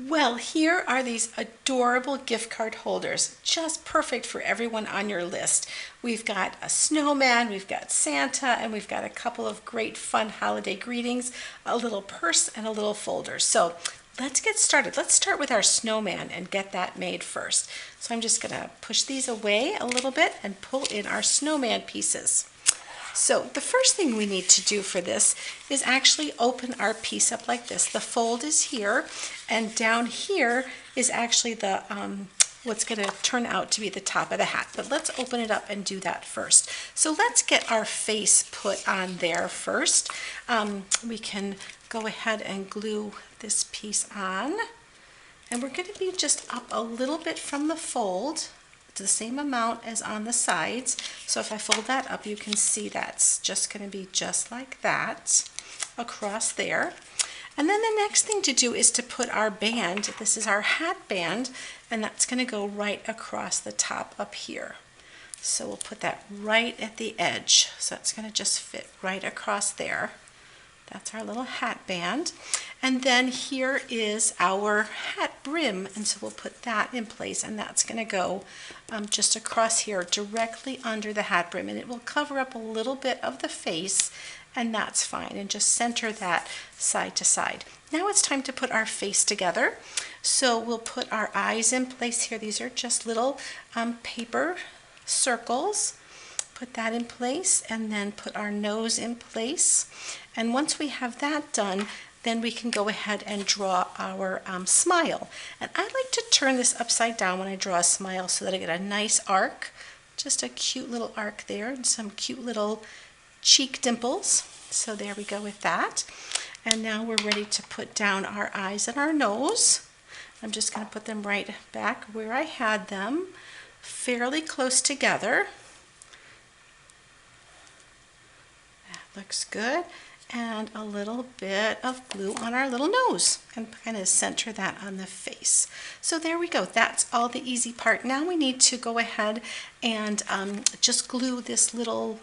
Well, here are these adorable gift card holders, just perfect for everyone on your list. We've got a snowman, we've got Santa, and we've got a couple of great fun holiday greetings, a little purse, and a little folder. So let's get started. Let's start with our snowman and get that made first. So I'm just going to push these away a little bit and pull in our snowman pieces. So the first thing we need to do for this is actually open our piece up like this. The fold is here, and down here is actually the what's going to turn out to be the top of the hat. But let's open it up and do that first. So let's get our face put on there first. We can go ahead and glue this piece on. And we're going to be just up a little bit from the fold, the same amount as on the sides. So if I fold that up, you can see that's just going to be just like that across there. And then the next thing to do is to put our band, this is our hat band, and that's going to go right across the top up here. So we'll put that right at the edge. So that's going to just fit right across there. That's our little hat band. And then here is our hat brim, and so we'll put that in place, and that's going to go just across here directly under the hat brim, and it will cover up a little bit of the face, and that's fine, and just center that side to side. Now it's time to put our face together. So we'll put our eyes in place here. These are just little paper circles. Put that in place, and then put our nose in place. And once we have that done, then we can go ahead and draw our smile. And I like to turn this upside down when I draw a smile so that I get a nice arc, just a cute little arc there, and some cute little cheek dimples. So there we go with that. And now we're ready to put down our eyes and our nose. I'm just going to put them right back where I had them, fairly close together. That looks good. And a little bit of glue on our little nose and kind of center that on the face. So there we go. That's all the easy part. Now we need to go ahead and just glue this little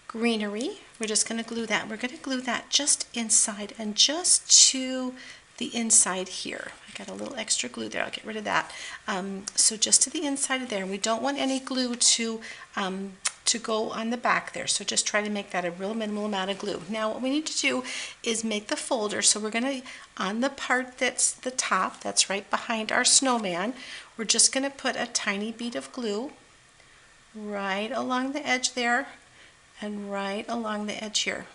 greenery. We're just going to glue that. We're going to glue that just inside and just to the inside here. I got a little extra glue there. I'll get rid of that. So just to the inside of there. And we don't want any glue to go on the back there, so just try to make that a real minimal amount of glue. Now what we need to do is make the folder, so we're going to, on the part that's the top, that's right behind our snowman, we're just going to put a tiny bead of glue right along the edge there and right along the edge here.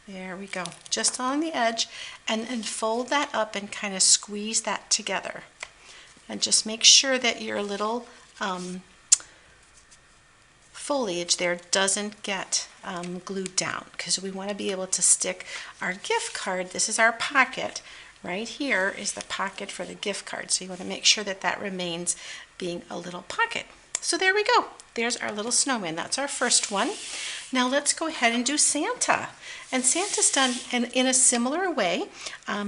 There we go, just along the edge, and fold that up and kind of squeeze that together. And just make sure that your little foliage there doesn't get glued down, because we want to be able to stick our gift card. This is our pocket. Right here is the pocket for the gift card. So you want to make sure that that remains being a little pocket. So there we go. There's our little snowman. That's our first one. Now let's go ahead and do Santa. And Santa's done in a similar way,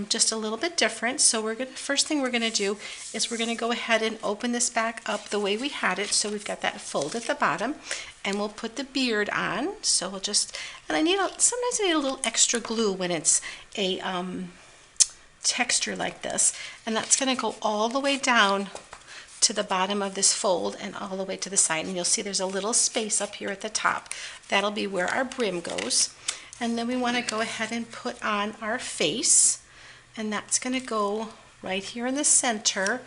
just a little bit different. So first thing we're going to do is we're going to go ahead and open this back up the way we had it. So we've got that fold at the bottom, and we'll put the beard on. So we'll just, and sometimes I need a little extra glue when it's a texture like this, and that's going to go all the way down to the bottom of this fold and all the way to the side, and you'll see there's a little space up here at the top. That'll be where our brim goes. And then we want to go ahead and put on our face, and that's going to go right here in the center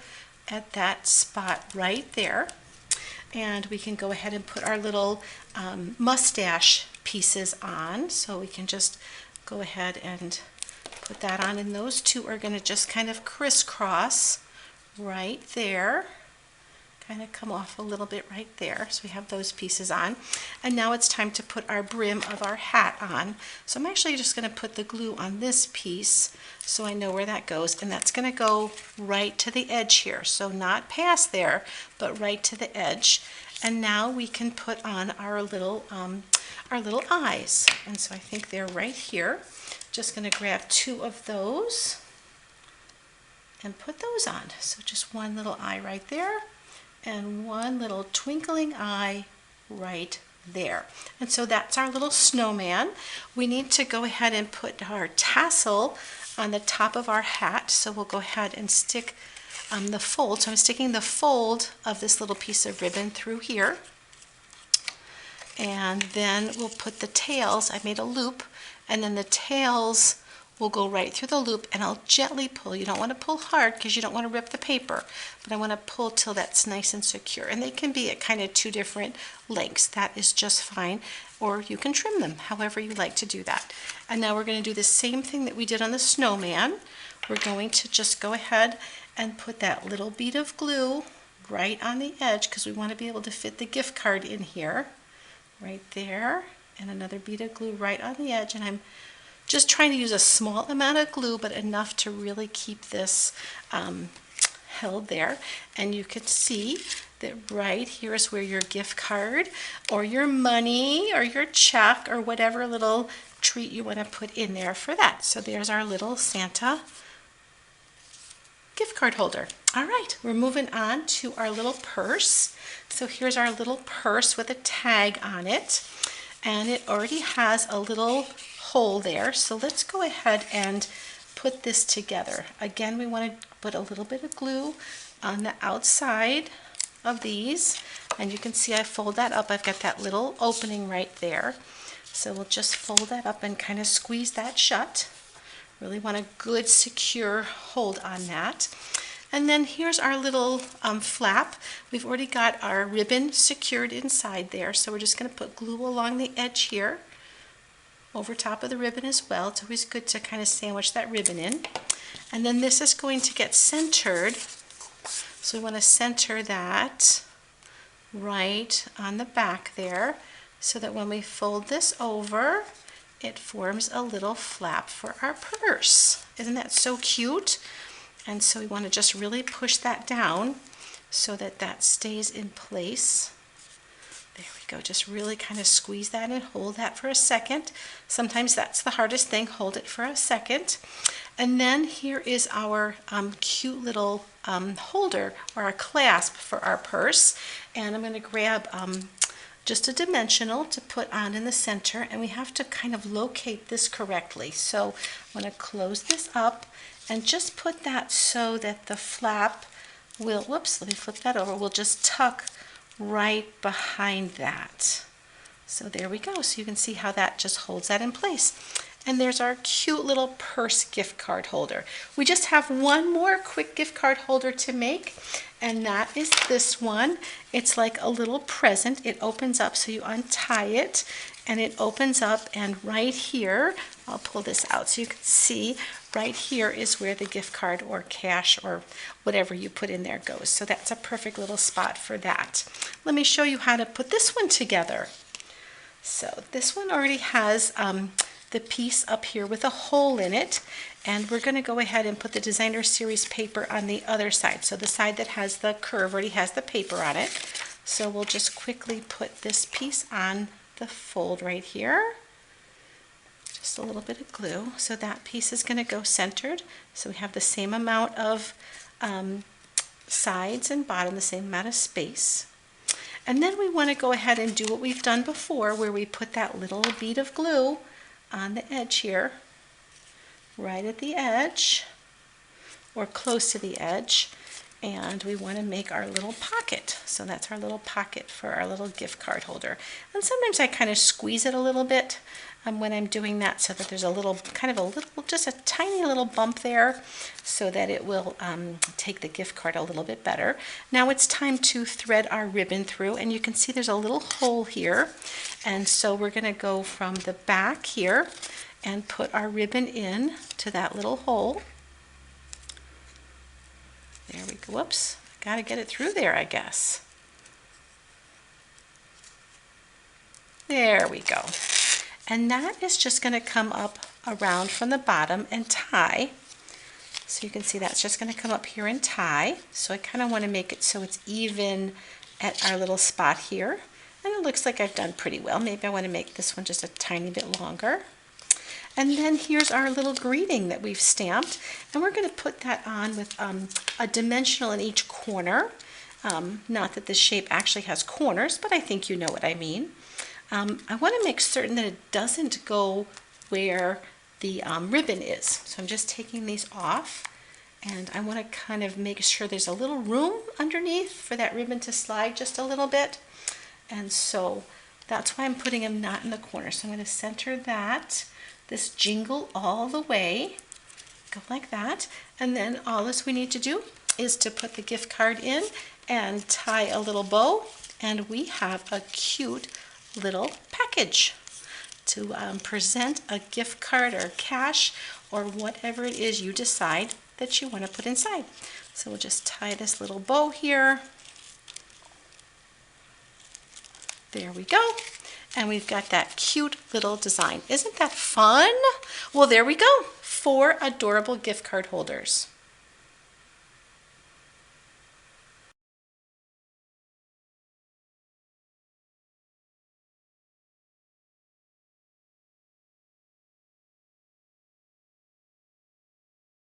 at that spot right there. And we can go ahead and put our little mustache pieces on, so we can just go ahead and put that on, and those two are going to just kind of crisscross right there. Kind of come off a little bit right there. So we have those pieces on. And now it's time to put our brim of our hat on. So I'm actually just going to put the glue on this piece so I know where that goes. And that's going to go right to the edge here. So not past there, but right to the edge. And now we can put on our little eyes. And so I think they're right here. Just going to grab two of those and put those on. So just one little eye right there, and one little twinkling eye right there. And so that's our little snowman. We need to go ahead and put our tassel on the top of our hat. So we'll go ahead and stick the fold. So I'm sticking the fold of this little piece of ribbon through here. And then we'll put the tails. I made a loop, and then the tails will go right through the loop, and I'll gently pull. You don't want to pull hard because you don't want to rip the paper, but I want to pull till that's nice and secure. And they can be at kind of two different lengths. That is just fine, or you can trim them however you like to do that. And now we're going to do the same thing that we did on the snowman. We're going to just go ahead and put that little bead of glue right on the edge because we want to be able to fit the gift card in here. Right there, and another bead of glue right on the edge, and I'm just trying to use a small amount of glue, but enough to really keep this held there. And you can see that right here is where your gift card or your money or your check or whatever little treat you want to put in there for that. So there's our little Santa gift card holder. All right, we're moving on to our little purse. So here's our little purse with a tag on it, and it already has a little hole there. So let's go ahead and put this together. Again, we want to put a little bit of glue on the outside of these, and you can see I fold that up. I've got that little opening right there. So we'll just fold that up and kind of squeeze that shut. Really want a good secure hold on that. And then here's our little flap. We've already got our ribbon secured inside there, so we're just going to put glue along the edge here, over top of the ribbon as well. It's always good to kind of sandwich that ribbon in. And then this is going to get centered, so we want to center that right on the back there, so that when we fold this over, it forms a little flap for our purse. Isn't that so cute? And so we want to just really push that down so that that stays in place. There we go. Just really kind of squeeze that and hold that for a second. Sometimes that's the hardest thing. Hold it for a second. And then here is our cute little holder, or our clasp for our purse. And I'm going to grab just a dimensional to put on in the center, and we have to kind of locate this correctly. So I'm going to close this up and just put that so that the flap will, whoops, let me flip that over, will just tuck right behind that. So there we go. So you can see how that just holds that in place. And there's our cute little purse gift card holder. We just have one more quick gift card holder to make, and that is this one. It's like a little present. It opens up, so you untie it, and it opens up, and right here, I'll pull this out so you can see, right here is where the gift card or cash or whatever you put in there goes. So that's a perfect little spot for that. Let me show you how to put this one together. So this one already has the piece up here with a hole in it, and we're going to go ahead and put the Designer Series paper on the other side. So the side that has the curve already has the paper on it. So we'll just quickly put this piece on the fold right here. Just a little bit of glue. So that piece is going to go centered. So we have the same amount of sides and bottom, the same amount of space. And then we want to go ahead and do what we've done before, where we put that little bead of glue on the edge here, right at the edge, or close to the edge, and we want to make our little pocket. So that's our little pocket for our little gift card holder. And sometimes I kind of squeeze it a little bit when I'm doing that, so that there's a little, just a tiny little bump there, so that it will take the gift card a little bit better. Now it's time to thread our ribbon through, and you can see there's a little hole here, and so we're going to go from the back here and put our ribbon in to that little hole. There we go. Whoops, got to get it through there, I guess. There we go. And that is just going to come up around from the bottom and tie. So you can see that's just going to come up here and tie. So I kind of want to make it so it's even at our little spot here. And it looks like I've done pretty well. Maybe I want to make this one just a tiny bit longer. And then here's our little greeting that we've stamped. And we're going to put that on with a dimensional in each corner. Not that this shape actually has corners, but I think you know what I mean. I want to make certain that it doesn't go where the ribbon is. So I'm just taking these off, and I want to kind of make sure there's a little room underneath for that ribbon to slide just a little bit. And so that's why I'm putting them not in the corner. So I'm going to center that, this jingle all the way, go like that. And then all this we need to do is to put the gift card in and tie a little bow, and we have a cute little package to present a gift card or cash or whatever it is you decide that you want to put inside. So we'll just tie this little bow here. There we go. And we've got that cute little design. Isn't that fun? Well, there we go. 4 adorable gift card holders.